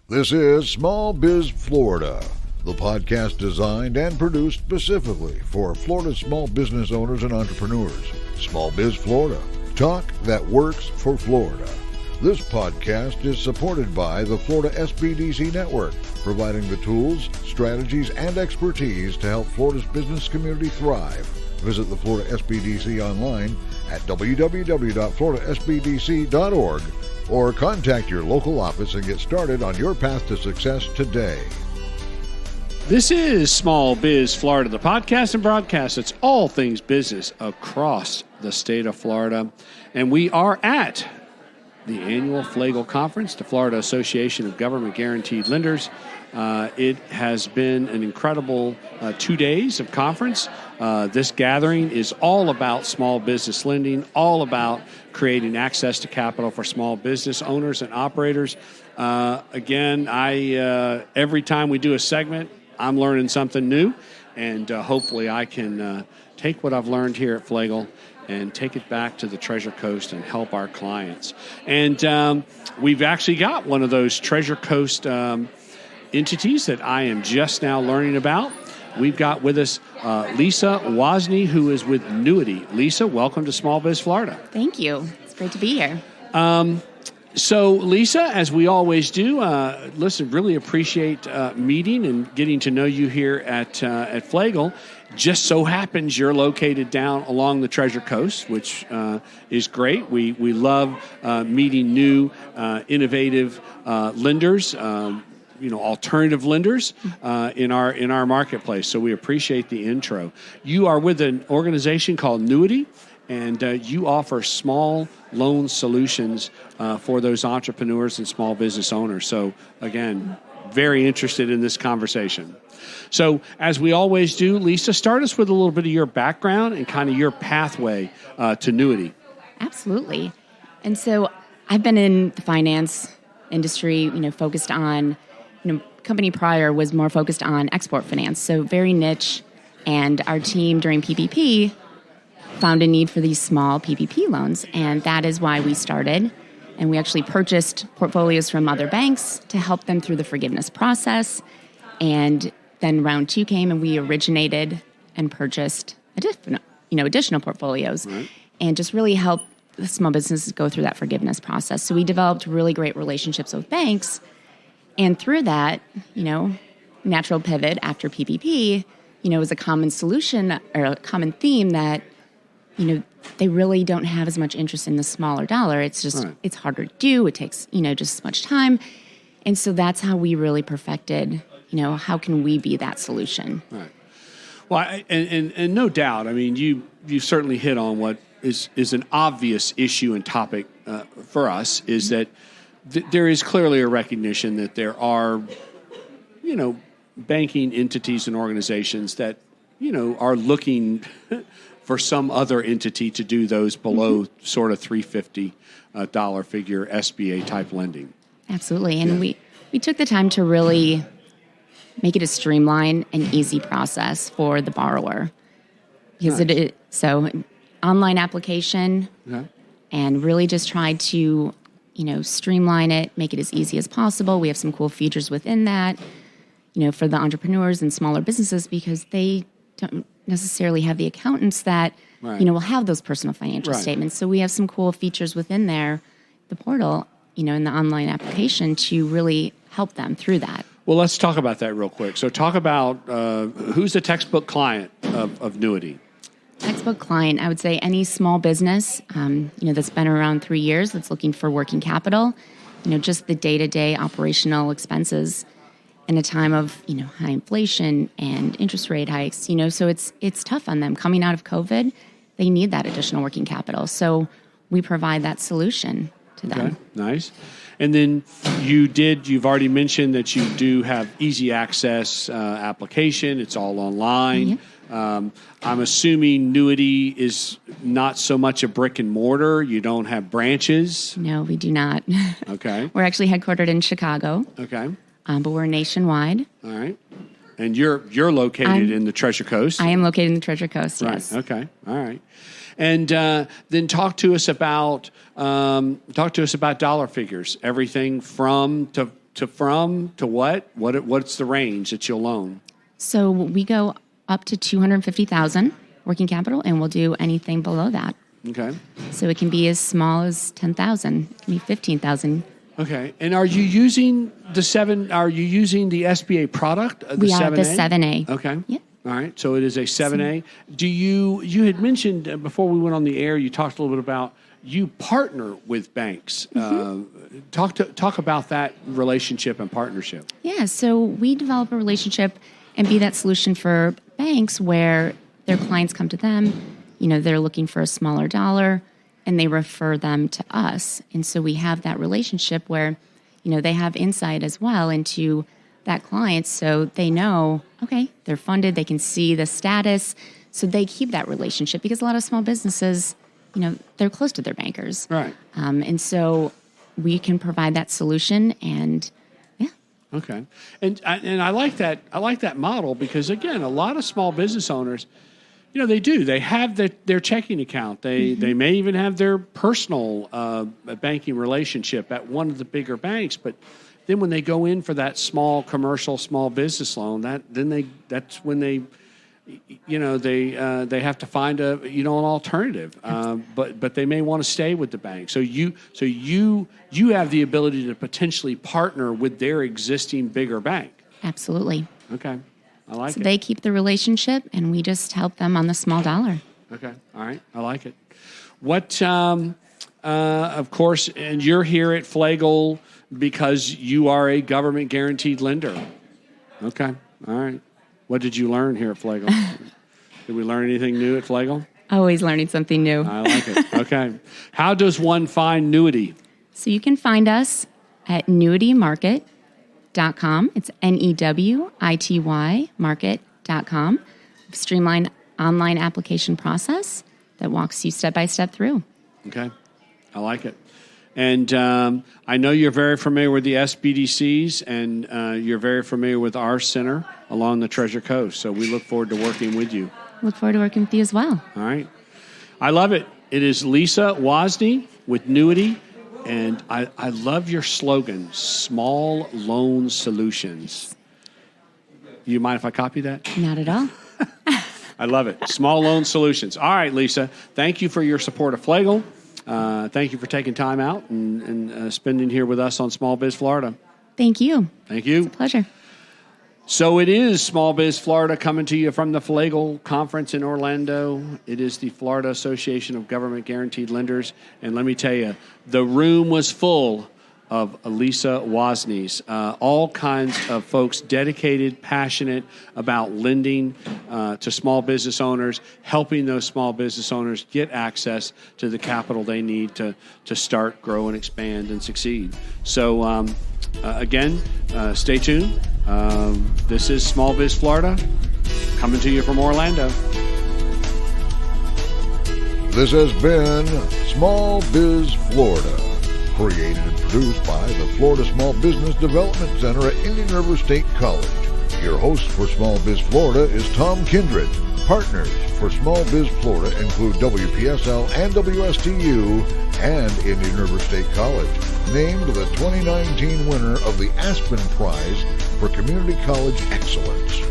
This is Small Biz Florida, the podcast designed and produced specifically for Florida small business owners and entrepreneurs. Small Biz Florida, talk that works for Florida. This podcast is supported by the Florida SBDC Network, providing the tools, strategies, and expertise to help Florida's business community thrive. Visit the Florida SBDC online at www.floridasbdc.org or contact your local office and get started on your path to success today. This is Small Biz Florida, the podcast and broadcast. It's all things business across the state of Florida. And we are at the annual Flagle Conference, the Florida Association of Government Guaranteed Lenders. It has been an incredible 2 days of conference. This gathering is all about small business lending, all about creating access to capital for small business owners and operators. Again, every time we do a segment, I'm learning something new, and hopefully I can take what I've learned here at Flagle and take it back to the Treasure Coast and help our clients. And we've actually got one of those Treasure Coast entities that I am just now learning about. We've got with us Lisa Wozney, who is with Newity. Lisa, welcome to Small Biz Florida. Thank you. It's great to be here. So, Lisa, as we always do, really appreciate meeting and getting to know you here at Flagle. Just so happens you're located down along the Treasure Coast, which is great. We love meeting new, innovative lenders, alternative lenders in our marketplace. So we appreciate the intro. You are with an organization called Newity, and you offer small loan solutions for those entrepreneurs and small business owners. So again, very interested in this conversation. So as we always do, Lisa, start us with a little bit of your background and kind of your pathway to Newity. Absolutely. And so I've been in the finance industry, focused on, company prior was more focused on export finance, so very niche. And our team during PPP found a need for these small PPP loans, and that is why we started. And we actually purchased portfolios from other banks to help them through the forgiveness process. And then round two came, and we originated and purchased additional portfolios, right, and just really help the small businesses go through that forgiveness process. So we developed really great relationships with banks, and through that, natural pivot after PPP, was a common solution or a common theme that, they really don't have as much interest in the smaller dollar. It's just, right, it's harder to do. It takes, just as much time. And so that's how we really perfected, how can we be that solution? Right. Well, and no doubt, you certainly hit on what is an obvious issue and topic for us, is that there is clearly a recognition that there are, banking entities and organizations that, are looking for some other entity to do those below sort of $350 figure SBA type lending. Absolutely. And we took the time to really make it a streamlined and easy process for the borrower. Because nice. Online application, okay, and really just tried to, streamline it, make it as easy as possible. We have some cool features within that, for the entrepreneurs and smaller businesses, because they don't necessarily have the accountants that, right, will have those personal financial right statements. So we have some cool features within there, the portal, in the online application, to really help them through that. Well, let's talk about that real quick. So talk about who's the textbook client of Newity? Textbook client, I would say any small business, that's been around 3 years, that's looking for working capital, just the day-to-day operational expenses in a time of, high inflation and interest rate hikes, so it's tough on them. Coming out of COVID, they need that additional working capital. So we provide that solution to them. Okay, nice. And then you've already mentioned that you do have easy access application. It's all online. Mm-hmm. I'm assuming Newity is not so much a brick and mortar. You don't have branches. No, we do not. Okay. We're actually headquartered in Chicago. Okay. But we're nationwide. All right. And you're located in the Treasure Coast. I am located in the Treasure Coast, right. Yes. Okay. All right. And then talk to us about dollar figures. Everything from to to what? What's the range that you'll loan? So we go up to $250,000 working capital, and we'll do anything below that. Okay. So it can be as small as $10,000. It can be $15,000. Okay. And are you using the SBA product? We are the 7A. Okay. Yep. All right. So it is a 7A. Do you had mentioned before we went on the air, you talked a little bit about you partner with banks. Talk about that relationship and partnership. Yeah. So we develop a relationship and be that solution for banks where their clients come to them. They're looking for a smaller dollar, and they refer them to us. And so we have that relationship where, they have insight as well into that client. So they know, okay, they're funded, they can see the status. So they keep that relationship because a lot of small businesses, they're close to their bankers. Right. And so we can provide that solution, and yeah. Okay. And I like that. I like that model because, again, a lot of small business owners, they have their checking account. They may even have their personal banking relationship at one of the bigger banks. But then when they go in for that small commercial, small business loan, that's when they have to find an alternative. But they may want to stay with the bank. So you have the ability to potentially partner with their existing bigger bank. Absolutely. Okay. I like it. So they keep the relationship, and we just help them on the small dollar. Okay. All right. I like it. What, of course, and you're here at Flagle because you are a government guaranteed lender. Okay. All right. What did you learn here at Flagle? Did we learn anything new at Flagle? Always learning something new. I like it. Okay. How does one find Newity? So you can find us at newitymarket.com. It's NEWITY market.com. Streamline online application process that walks you step by step through. Okay. I like it. And I know you're very familiar with the SBDCs, and you're very familiar with our center along the Treasure Coast. So we look forward to working with you. Look forward to working with you as well. All right. I love it. It is Lisa Wozney with Newity. And I love your slogan, Small Loan Solutions. You mind if I copy that? Not at all. I love it. Small Loan Solutions. All right, Lisa. Thank you for your support of Flagle. Thank you for taking time out and spending here with us on Small Biz Florida. Thank you. Thank you. It's a pleasure. So it is Small Biz Florida coming to you from the Flagle Conference in Orlando. It is the Florida Association of Government Guaranteed Lenders. And let me tell you, the room was full of Lisa Wozneys. All kinds of folks dedicated, passionate about lending to small business owners, helping those small business owners get access to the capital they need to start, grow, and expand and succeed. So again, stay tuned. This is Small Biz Florida, coming to you from Orlando. This has been Small Biz Florida, created and produced by the Florida Small Business Development Center at Indian River State College. Your host for Small Biz Florida is Tom Kindred. Partners for Small Biz Florida include WPSL and WSTU and Indian River State College, named the 2019 winner of the Aspen Prize for Community College Excellence.